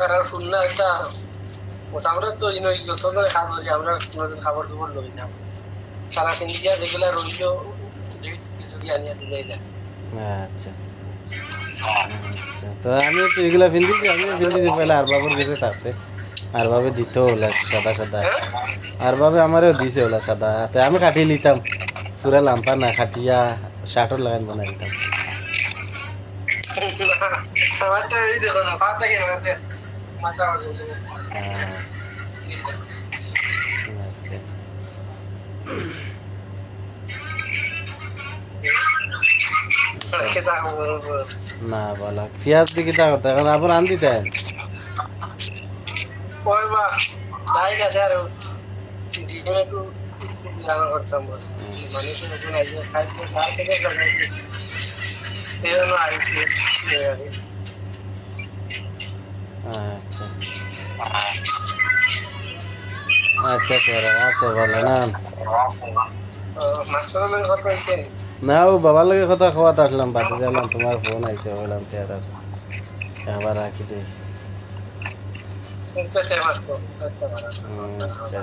তারা শুনলে এটা আমরা তো যত ধরে খাবার আমরা খাবার দুপুর লই না সারা ইন্ডিয়া যেগুলা রইল আনিয়া দিলাই না। আচ্ছা আচ্ছা, তো আমিও তো এগুলা ফিন্দিছি, আমিও ফিন্দিছি পয়লা আর বাবুর গেছে তাতে আর ভাবে দিত ওলা সাদা সাদা, আর ভাবে আমারও দিছে ওলা সাদা, তো আমি কাটিয়ে নিতাম পুরা লাম্পা না খাটিয়া শার্টর লাগান বানাই দিতাম। আমারটা এই দেখো না পাতা কি মারতে মাথা মারতে আচ্ছা খেতা আমার না বলা পেঁয়াজ দিয়ে কিতা করতে এখন আবার আন দিতে ওই মা তাই গেছে আর ডিমে একটু জানা করতাম বস মানুষের নতুন আইসে খাইতে তার থেকে জানাইছে এই জন্য আইসি আচ্ছা আচ্ছা তোরা আছে বলে না মাস্টার লোক কত হয়েছে না ও বাবার লগে কথা খাওয়াতে আসলাম, বাড়িতে গেলাম তোমার ফোন আইছে বললাম তে আর আবার রাখি দেখি মাস্টার আচ্ছা